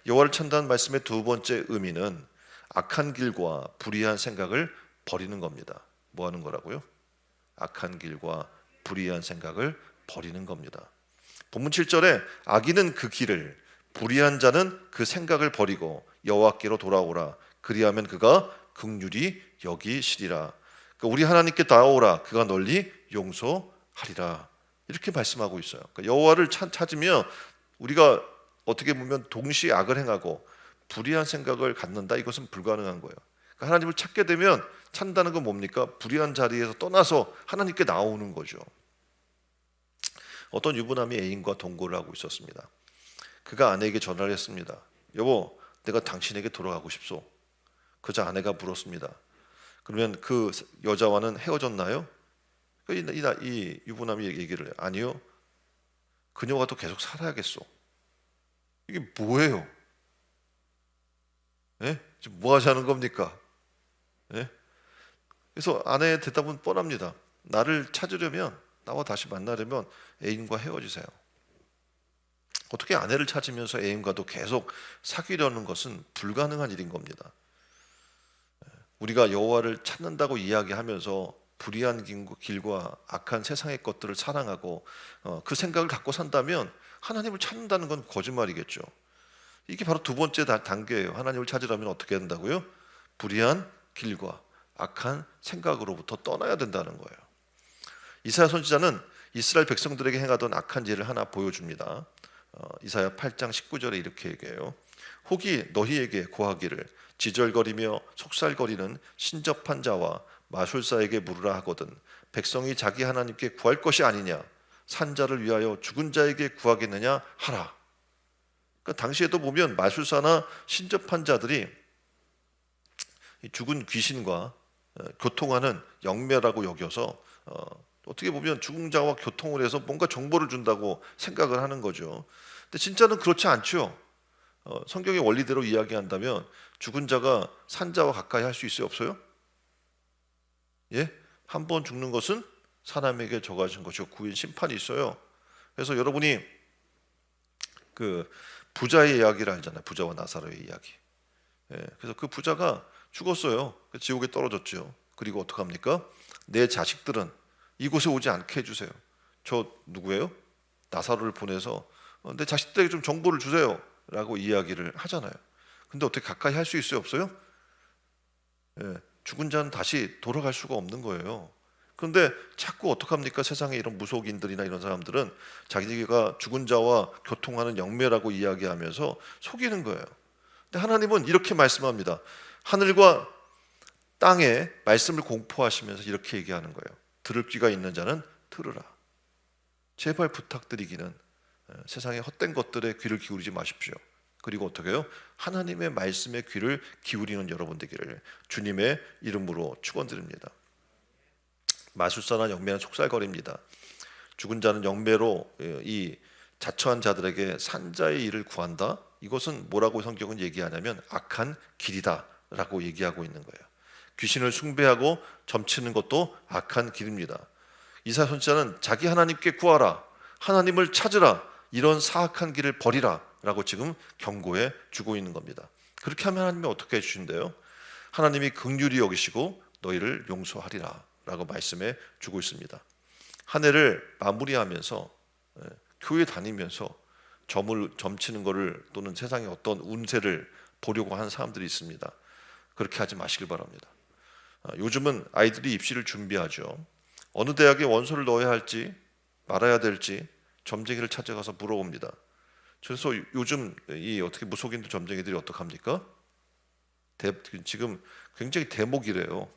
여호와를 찾는다는 말씀의 두 번째 의미는 악한 길과 불의한 생각을 버리는 겁니다. 뭐 하는 거라고요? 악한 길과 불의한 생각을 버리는 겁니다. 본문 7절에 악인은 그 길을, 불의한 자는 그 생각을 버리고 여호와께로 돌아오라. 그리하면 그가 긍휼히 여기시리라. 그러니까 우리 하나님께 나오라. 그가 널리 용서하리라. 이렇게 말씀하고 있어요. 그러니까 여호와를 찾으면 우리가 어떻게 보면 동시에 악을 행하고 불의한 생각을 갖는다. 이것은 불가능한 거예요. 그러니까 하나님을 찾게 되면 찾는다는 건 뭡니까? 불의한 자리에서 떠나서 하나님께 나오는 거죠. 어떤 유부남이 애인과 동거를 하고 있었습니다. 그가 아내에게 전화를 했습니다. 여보, 내가 당신에게 돌아가고 싶소. 그자 아내가 물었습니다. 그러면 그 여자와는 헤어졌나요? 이 유부남이 얘기를 해요. 아니요. 그녀와 또 계속 살아야겠소. 이게 뭐예요? 예? 지금 뭐 하자는 겁니까? 예? 그래서 아내의 대답은 뻔합니다. 나를 찾으려면, 나와 다시 만나려면 애인과 헤어지세요. 어떻게 아내를 찾으면서 애인과도 계속 사귀려는 것은 불가능한 일인 겁니다. 우리가 여호와를 찾는다고 이야기하면서 불의한 길과 악한 세상의 것들을 사랑하고 그 생각을 갖고 산다면 하나님을 찾는다는 건 거짓말이겠죠. 이게 바로 두 번째 단계예요. 하나님을 찾으려면 어떻게 된다고요? 불의한 길과 악한 생각으로부터 떠나야 된다는 거예요. 이사야 선지자는 이스라엘 백성들에게 행하던 악한 죄를 하나 보여줍니다. 이사야 8장 19절에 이렇게 얘기해요. 혹이 너희에게 고하기를 지절거리며 속살거리는 신접한 자와 마술사에게 물으라 하거든 백성이 자기 하나님께 구할 것이 아니냐 산자를 위하여 죽은 자에게 구하겠느냐 하라. 그러니까 당시에도 보면 마술사나 신접한 자들이 죽은 귀신과 교통하는 영매라고 여겨서 어떻게 보면 죽은 자와 교통을 해서 뭔가 정보를 준다고 생각을 하는 거죠. 근데 진짜는 그렇지 않죠. 성경의 원리대로 이야기한다면 죽은 자가 산자와 가까이 할 수 있어요, 없어요? 예? 한 번 죽는 것은 사람에게 저가진 것이고 구인 심판이 있어요. 그래서 여러분이 그 부자의 이야기를 알잖아요. 부자와 나사로의 이야기. 예, 그래서 그 부자가 죽었어요. 지옥에 떨어졌죠. 그리고 어떡합니까? 내 자식들은 이곳에 오지 않게 해주세요. 저 누구예요? 나사로를 보내서 내 자식들에게 좀 정보를 주세요 라고 이야기를 하잖아요. 근데 어떻게 가까이 할 수 있어요? 없어요? 예, 죽은 자는 다시 돌아갈 수가 없는 거예요. 그런데 자꾸 어떡합니까? 세상에 이런 무속인들이나 이런 사람들은 자기가 죽은 자와 교통하는 영매라고 이야기하면서 속이는 거예요. 근데 하나님은 이렇게 말씀합니다. 하늘과 땅에 말씀을 공포하시면서 이렇게 얘기하는 거예요. 들을 귀가 있는 자는 들으라. 제발 부탁드리기는 세상의 헛된 것들에 귀를 기울이지 마십시오. 그리고 어떻게 해요? 하나님의 말씀에 귀를 기울이는 여러분 되기를 주님의 이름으로 축원드립니다. 마술사나 영매는 속살거립니다. 죽은 자는 영매로 이 자처한 자들에게 산자의 일을 구한다. 이것은 뭐라고 성경은 얘기하냐면 악한 길이다 라고 얘기하고 있는 거예요. 귀신을 숭배하고 점치는 것도 악한 길입니다. 이사야 선지자는 자기 하나님께 구하라, 하나님을 찾으라, 이런 사악한 길을 버리라 라고 지금 경고해 주고 있는 겁니다. 그렇게 하면 하나님이 어떻게 해주신대요? 하나님이 긍휼히 여기시고 너희를 용서하리라 라고 말씀해 주고 있습니다. 한 해를 마무리하면서 교회 다니면서 점치는 거를 또는 세상의 어떤 운세를 보려고 하는 사람들이 있습니다. 그렇게 하지 마시길 바랍니다. 요즘은 아이들이 입시를 준비하죠. 어느 대학에 원서를 넣어야 할지 말아야 될지 점쟁이를 찾아가서 물어봅니다. 그래서 요즘 이 어떻게 무속인들 점쟁이들이 어떡합니까? 지금 굉장히 대목이래요.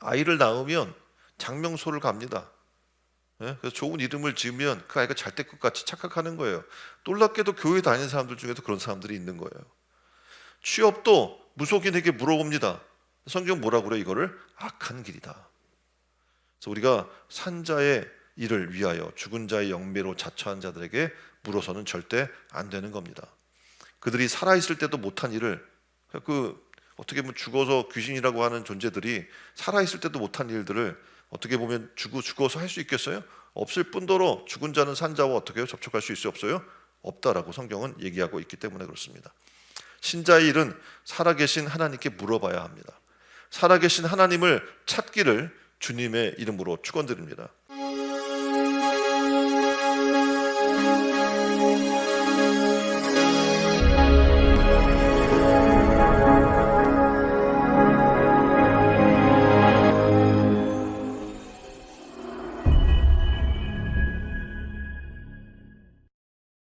아이를 낳으면 장명소를 갑니다. 그래서 좋은 이름을 지으면 그 아이가 잘 될 것 같이 착각하는 거예요. 놀랍게도 교회 다니는 사람들 중에도 그런 사람들이 있는 거예요. 취업도 무속인에게 물어봅니다. 성경 뭐라고 그래? 이거를 악한 길이다. 그래서 우리가 산자의 일을 위하여 죽은 자의 영매로 자처한 자들에게 물어서는 절대 안 되는 겁니다. 그들이 살아있을 때도 못한 일을 어떻게 보면 죽어서 귀신이라고 하는 존재들이 살아있을 때도 못한 일들을 어떻게 보면 죽어서 할 수 있겠어요? 없을 뿐더러 죽은 자는 산자와 어떻게 해요? 접촉할 수 있어요? 없어요? 없다라고 성경은 얘기하고 있기 때문에 그렇습니다. 신자의 일은 살아계신 하나님께 물어봐야 합니다. 살아계신 하나님을 찾기를 주님의 이름으로 축원드립니다.